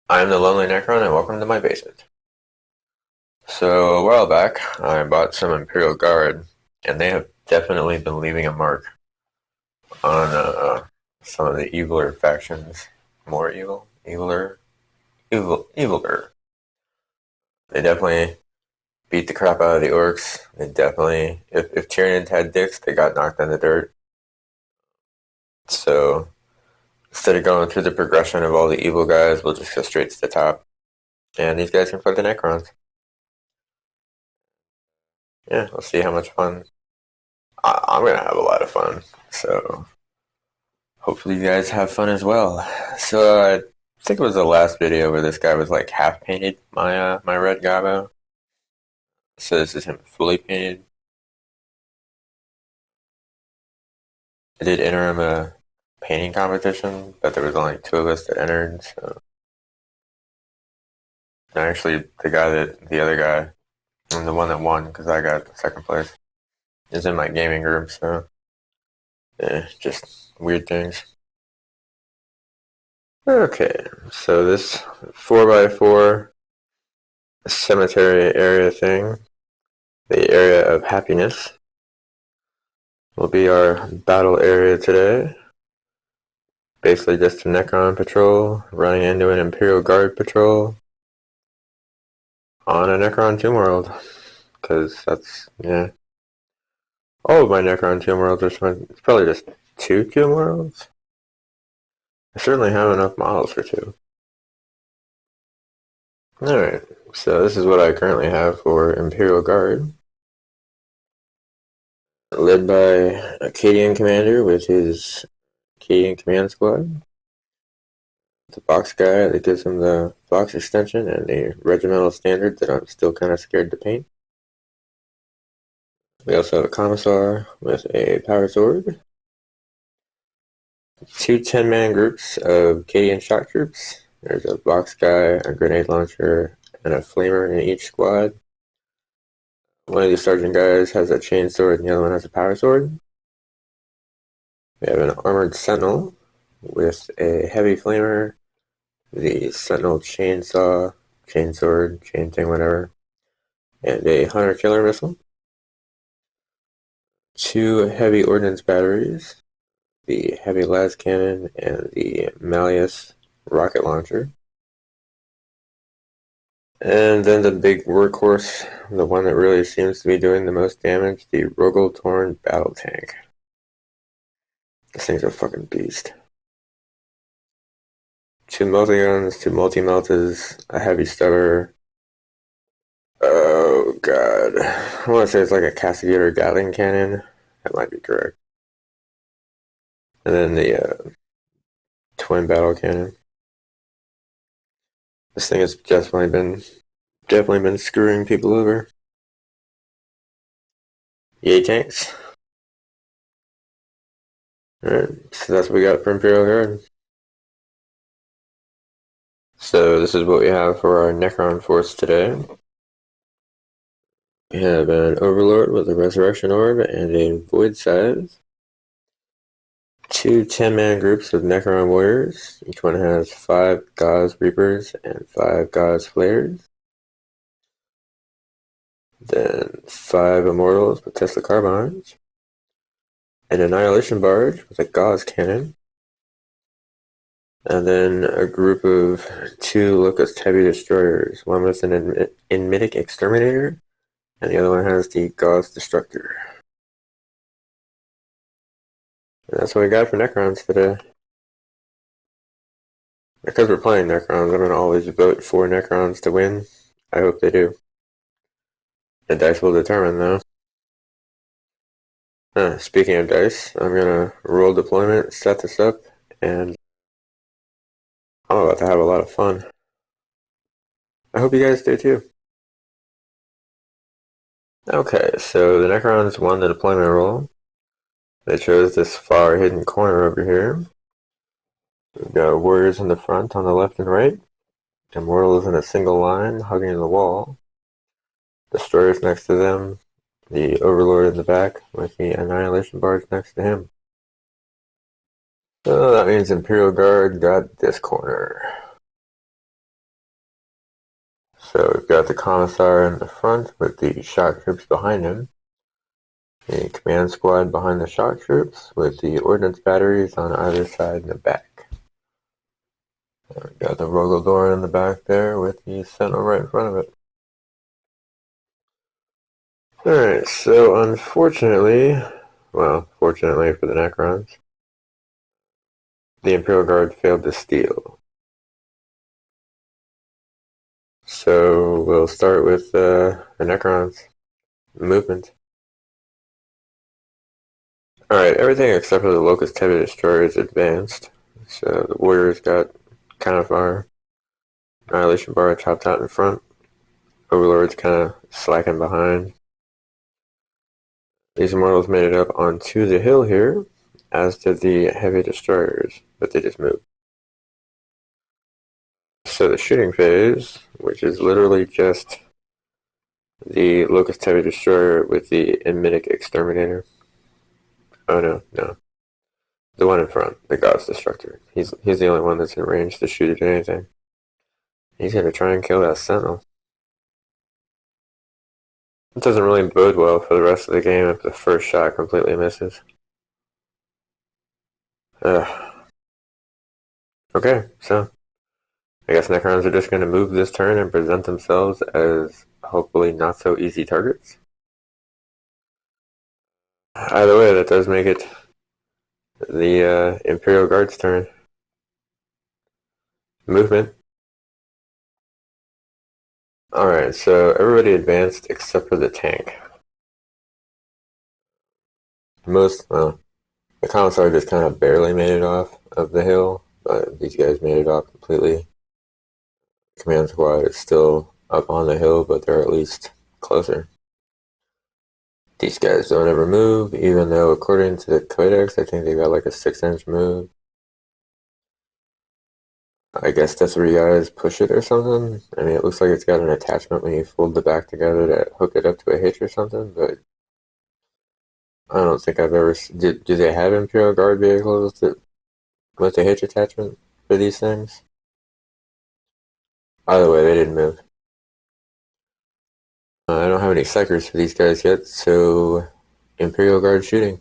I am the Lonely Necron, and welcome to my basement. So, a while back, I bought some Imperial Guard, and they have definitely been leaving a mark on some of the eviler factions. More evil? Eviler? Eviler. They definitely beat the crap out of the orcs. They definitely, if Tyranids had dicks, they got knocked in the dirt. So, instead of going through the progression of all the evil guys, we'll just go straight to the top. And these guys can fight the Necrons. Yeah, we'll see how much fun I'm gonna have a lot of fun. So hopefully you guys have fun as well. So I think it was the last video where this guy was like half painted my red Gabo. So this is him fully painted. I did enter him a painting competition, but there was only two of us that entered. So and actually the other guy, and the one that won because I got second place, is in my gaming group. So yeah, just weird things. Okay, so this 4x4 cemetery area thing, the area of happiness, will be our battle area today. Basically just a Necron patrol running into an Imperial Guard patrol on a Necron Tomb World. Because that's, yeah. All of my Necron Tomb Worlds are it's probably just two Tomb Worlds. I certainly have enough models for two. Alright, so this is what I currently have for Imperial Guard. Led by Acadian Commander with his Acadian Command Squad. The box guy that gives him the box extension and the regimental standard that I'm still kind of scared to paint. We also have a commissar with a power sword. Two 10-man groups of Acadian shock troops. There's a box guy, a grenade launcher, and a flamer in each squad. One of these sergeant guys has a chain sword and the other one has a power sword. We have an armored sentinel with a heavy flamer, the sentinel chainsaw, chain sword, chain thing, whatever, and a hunter killer missile. Two heavy ordnance batteries, the heavy las cannon and the Malleus rocket launcher. And then the big workhorse, the one that really seems to be doing the most damage, the Rogel Torn battle tank. This thing's a fucking beast. Two multi-guns, two multi-meltas, a heavy stubber. Oh god. I want to say it's like a Castigator Gatling cannon. That might be correct. And then the twin battle cannon. This thing has definitely been screwing people over. Yay tanks. Alright, so that's what we got for Imperial Guard. So this is what we have for our Necron force today. We have an Overlord with a Resurrection Orb and a Void Size. Two 10-man groups of Necron warriors. Each one has 5 Gauss Reapers and 5 Gauss Flayers. Then 5 Immortals with Tesla Carbines. An Annihilation Barge with a Gauss Cannon. And then a group of 2 Locust Heavy Destroyers. One with an Enmitic Exterminator, and the other one has the Gauss Destructor. And that's what we got for Necrons today. Because we're playing Necrons, I'm going to always vote for Necrons to win. I hope they do. The dice will determine, though. Speaking of dice, I'm going to roll deployment, set this up, and I'm about to have a lot of fun. I hope you guys do too. Okay, so the Necrons won the deployment roll. They chose this far hidden corner over here. We've got warriors in the front on the left and right. Immortals in a single line, hugging the wall. Destroyers next to them. The Overlord in the back, with the Annihilation Barge next to him. So that means Imperial Guard got this corner. commissar in the front with the shock troops behind him. A command squad behind the shock troops with the ordnance batteries on either side in the back. We got the Rogaldor in the back there with the sentinel right in front of it. Alright, so unfortunately, well, fortunately for the Necrons, the Imperial Guard failed to steal. So we'll start with the Necrons movement. Alright, everything except for the Locust Heavy Destroyer is advanced. So the Warriors got kind of our Annihilation Bar chopped out in front. Overlord's kind of slacking behind. These Immortals made it up onto the hill here, as did the Heavy Destroyers, but they just moved. So the shooting phase, which is literally just the Locust Heavy Destroyer with the Eminic Exterminator. Oh no. The one in front, the God's Destructor. He's the only one that's in range to shoot at anything. He's gonna try and kill that Sentinel. It doesn't really bode well for the rest of the game if the first shot completely misses. Okay, so I guess Necrons are just going to move this turn and present themselves as hopefully not so easy targets. Either way, that does make it the Imperial Guard's turn. Movement. Alright, so everybody advanced except for the tank. The Commissar just kind of barely made it off of the hill, but these guys made it off completely. Command squad is still up on the hill, but they're at least closer. These guys don't ever move, even though according to the Codex, I think they got like a 6-inch move. I guess that's where you guys push it or something. I mean, it looks like it's got an attachment when you fold the back together to hook it up to a hitch or something, but I don't think I've ever... Do they have Imperial Guard vehicles with a hitch attachment for these things? Either way, they didn't move. I don't have any psychers for these guys yet, so Imperial Guard shooting.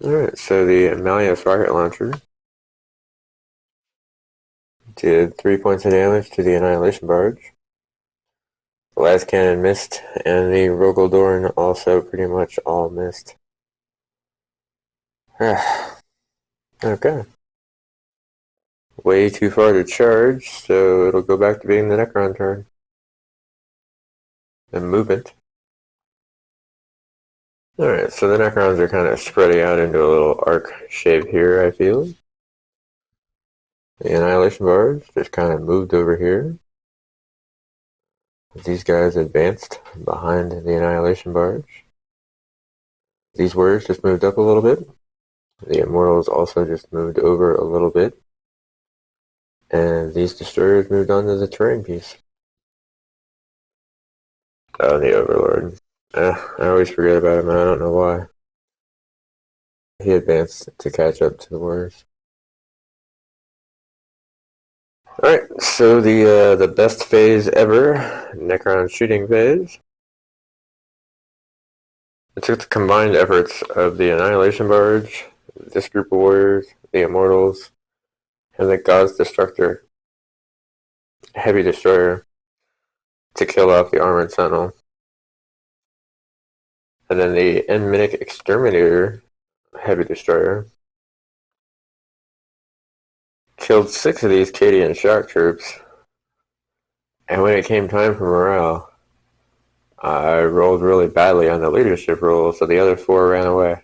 Alright, so the Malleus rocket launcher did 3 points of damage to the Annihilation Barge. The last cannon missed, and the Rogaldorn also pretty much all missed. Okay. Way too far to charge, so it'll go back to being the Necron turn. And movement. Alright, so the Necrons are kind of spreading out into a little arc shape here, I feel. The Annihilation Barge just kind of moved over here. These guys advanced behind the Annihilation Barge. These Warriors just moved up a little bit. The Immortals also just moved over a little bit. And these Destroyers moved on to the terrain piece. Oh, the Overlord. I always forget about him, and I don't know why. He advanced to catch up to the Warriors. Alright, so the best phase ever, Necron shooting phase. It took the combined efforts of the Annihilation Barge, this group of warriors, the Immortals, and the God's Destructor, Heavy Destroyer, to kill off the Armored Sentinel. And then the Enminic Exterminator, Heavy Destroyer, killed 6 of these Cadian shock troops. And when it came time for morale, I rolled really badly on the leadership roll, so the other 4 ran away.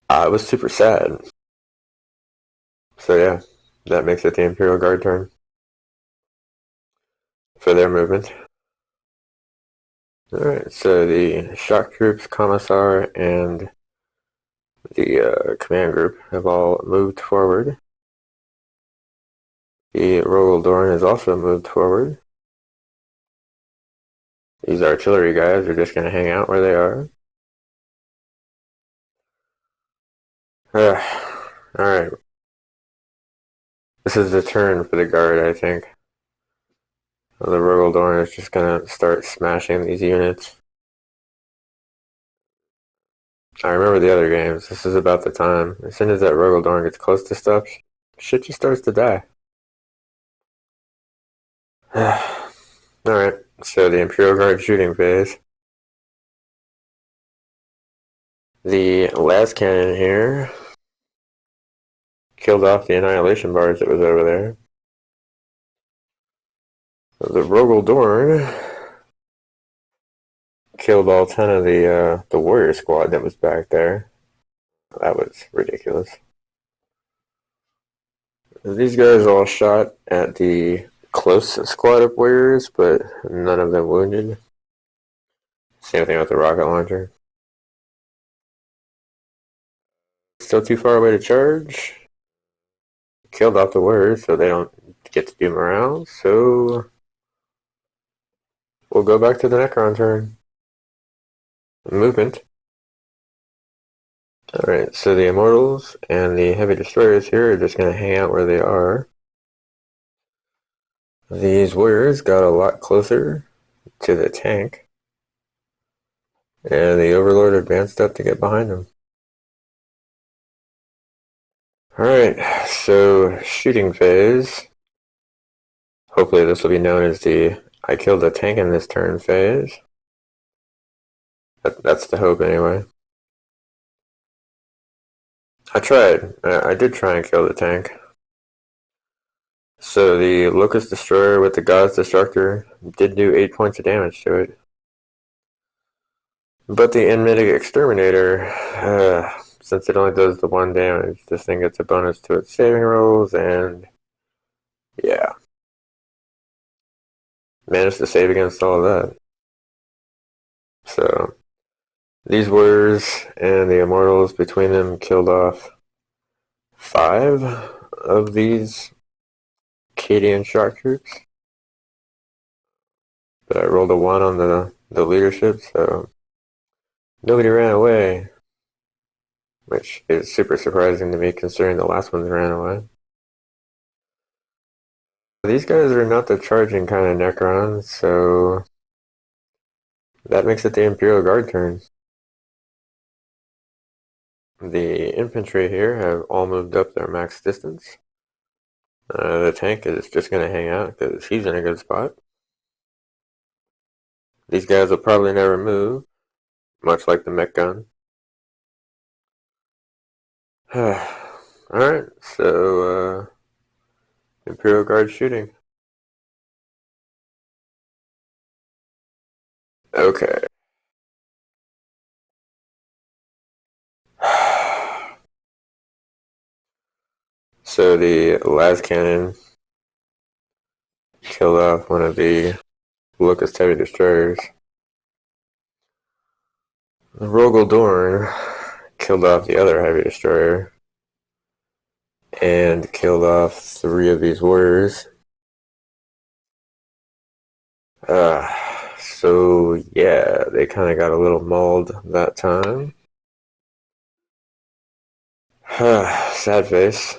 It was super sad. So yeah, that makes it the Imperial Guard turn for their movement. Alright, so the shock troops, Commissar, and the command group have all moved forward. The Rogaldorn has also moved forward. These artillery guys are just going to hang out where they are. Alright. This is the turn for the guard, I think. The Rogaldorn is just gonna start smashing these units. I remember the other games. This is about the time. As soon as that Rogaldorn gets close to stuff, shit just starts to die. Alright, so the Imperial Guard shooting phase. The last cannon here killed off the Annihilation Barge that was over there. The Rogaldorn killed all 10 of the warrior squad that was back there. That was ridiculous. These guys all shot at the close squad of warriors, but none of them wounded. Same thing with the rocket launcher. Still too far away to charge. Killed off the warriors, so they don't get to do morale. So we'll go back to the Necron turn. Movement. Alright, so the Immortals and the Heavy Destroyers here are just going to hang out where they are. These warriors got a lot closer to the tank, and the Overlord advanced up to get behind them. Alright, so shooting phase. Hopefully this will be known as the I killed a tank in this turn phase. That's the hope anyway. I tried. I did try and kill the tank. So the Locust Destroyer with the God's Destructor did do 8 points of damage to it. But the Enmitic Exterminator, since it only does the 1 damage, this thing gets a bonus to its saving rolls, and yeah. Managed to save against all of that. So these warriors and the Immortals between them killed off 5 of these Cadian shock troops. But I rolled a 1 on the leadership, so nobody ran away. Which is super surprising to me considering the last ones ran away. These guys are not the charging kind of Necrons, so that makes it the Imperial Guard turn. The infantry here have all moved up their max distance. The tank is just going to hang out because he's in a good spot. These guys will probably never move, much like the mech gun. Alright, so Imperial Guard shooting. Okay. So the las cannon killed off one of the Locust Heavy Destroyers. The Rogaldorn killed off the other Heavy Destroyer and killed off 3 of these warriors. So yeah, they kind of got a little mauled that time. Sad face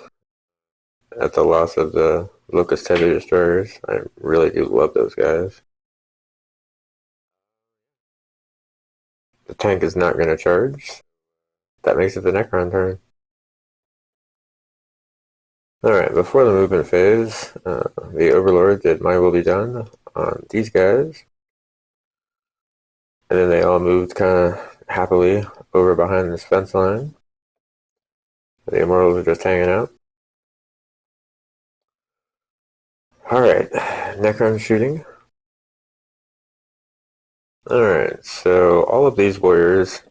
at the loss of the Locust Heavy Destroyers. I really do love those guys. The tank is not going to charge. That makes it the Necron turn. Alright, before the movement phase, the Overlord did My Will Be Done on these guys. And then they all moved kind of happily over behind this fence line. The Immortals are just hanging out. Alright, Necron shooting. Alright, so all of these warriors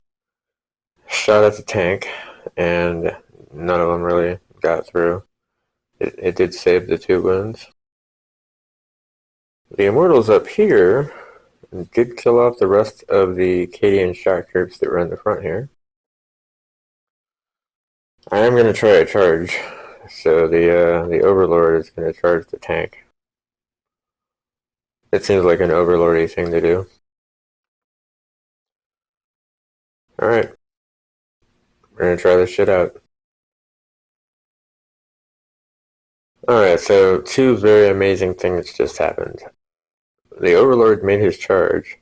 shot at the tank, and none of them really got through. It did save the 2 wounds. The Immortals up here did kill off the rest of the Cadian shock troops that were in the front here. I am going to try a charge. So the Overlord is going to charge the tank. It seems like an Overlordy thing to do. Alright. We're going to try this shit out. Alright, so 2 very amazing things just happened. the Overlord made his charge,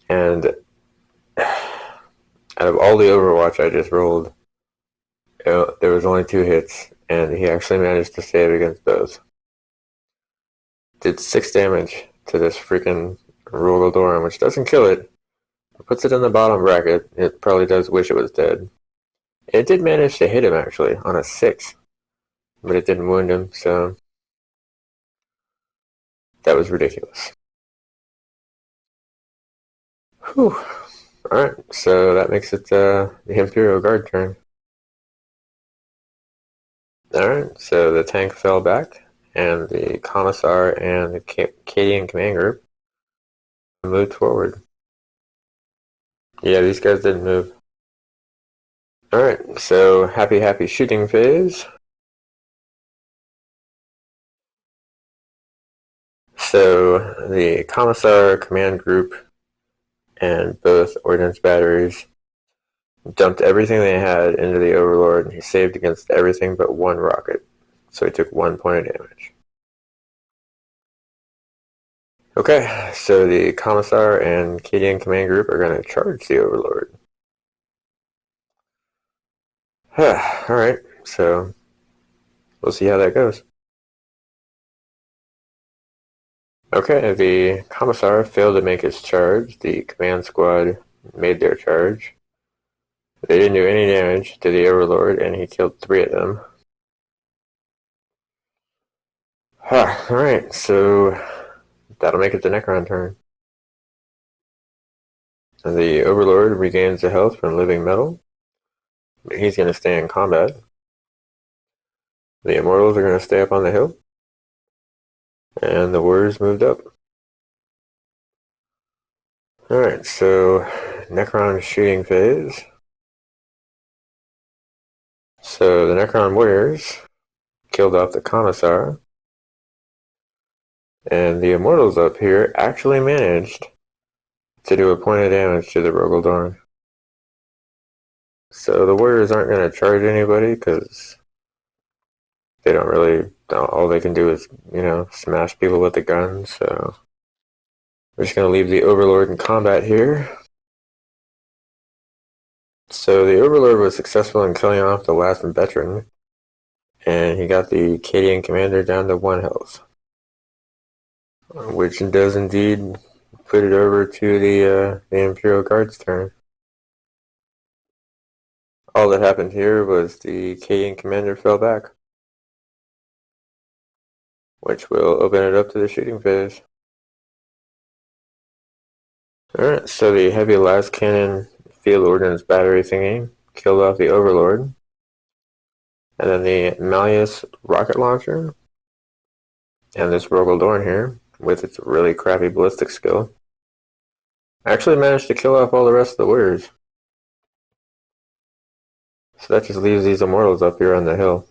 and out of all the Overwatch I just rolled, there was only 2 hits, and he actually managed to save against both. Did 6 damage to this freaking Rogaldoran, which doesn't kill it. It puts it in the bottom bracket. It probably does wish it was dead. It did manage to hit him, actually, on a 6. But it didn't wound him, so that was ridiculous. Whew. Alright, so that makes it the Imperial Guard turn. Alright, so the tank fell back, and the Commissar and the Cadian Command Group moved forward. Yeah, these guys didn't move. Alright, so happy shooting phase. So the Commissar Command Group and both ordnance batteries dumped everything they had into the Overlord, and he saved against everything but 1 rocket. So he took 1 point of damage. Okay, so the Commissar and Cadian Command Group are going to charge the Overlord. Alright, so we'll see how that goes. Okay, the Commissar failed to make his charge. The command squad made their charge. They didn't do any damage to the Overlord, and he killed 3 of them. Alright, so that'll make it the Necron turn. The Overlord regains the health from living metal. He's going to stay in combat. The Immortals are going to stay up on the hill. And the Warriors moved up. Alright, so Necron shooting phase. So the Necron Warriors killed off the Commissar. And the Immortals up here actually managed to do a point of damage to the Rogaldoran. So the Warriors aren't going to charge anybody because they don't really, all they can do is, smash people with the guns. So we're just going to leave the Overlord in combat here. So the Overlord was successful in killing off the last veteran, and he got the Cadian commander down to 1 health, which does indeed put it over to the Imperial Guard's turn. All that happened here was the Cadian commander fell back, which will open it up to the shooting phase. Alright, so the heavy las cannon field ordnance battery thingy killed off the Overlord. And then the Malleus rocket launcher and this Rogaldoran here, with its really crappy ballistic skill, actually managed to kill off all the rest of the warriors. So that just leaves these Immortals up here on the hill.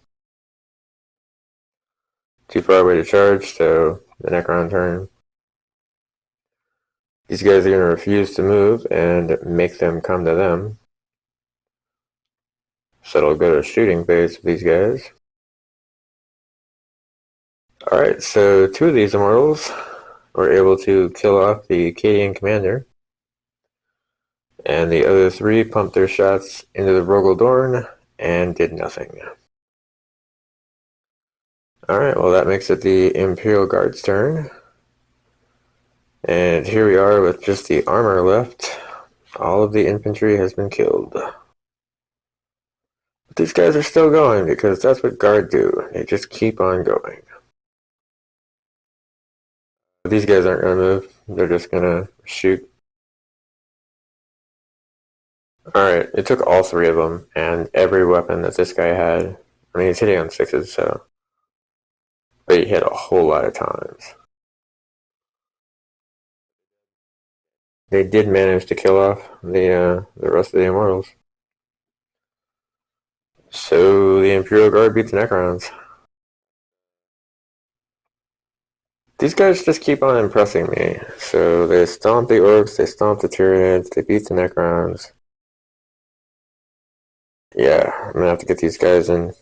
Too far away to charge, so the Necron turn. These guys are going to refuse to move and make them come to them. So it'll go to shooting phase with these guys. Alright, so 2 of these Immortals were able to kill off the Cadian commander. And the other 3 pumped their shots into the Rogaldoran and did nothing. Alright, well that makes it the Imperial Guard's turn. And here we are with just the armor left. All of the infantry has been killed. But these guys are still going because that's what Guard do. They just keep on going. These guys aren't going to move. They're just going to shoot. Alright, it took all 3 of them and every weapon that this guy had. I mean, he's hitting on 6s, so. But he hit a whole lot of times. They did manage to kill off the rest of the Immortals. So the Imperial Guard beats the Necrons. These guys just keep on impressing me. So they stomp the Orcs, they stomp the Tyranids, they beat the Necrons. Yeah, I'm gonna have to get these guys in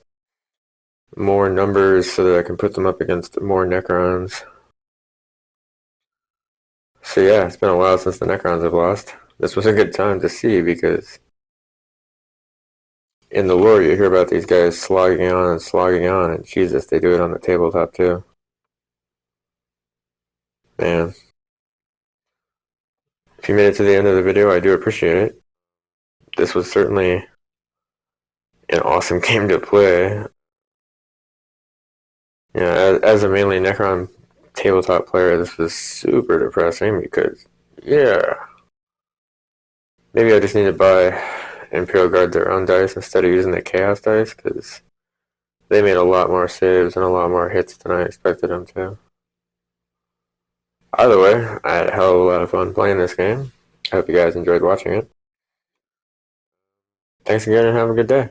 more numbers so that I can put them up against more Necrons. So yeah, it's been a while since the Necrons have lost. This was a good time to see because in the lore you hear about these guys slogging on, and Jesus, they do it on the tabletop too. Man, if you made it to the end of the video, I do appreciate it. This was certainly an awesome game to play. Yeah, as a mainly Necron tabletop player, this was super depressing because, yeah, maybe I just need to buy Imperial Guard their own dice instead of using the Chaos dice because they made a lot more saves and a lot more hits than I expected them to. Either way, I had a hell of a lot of fun playing this game. I hope you guys enjoyed watching it. Thanks again and have a good day.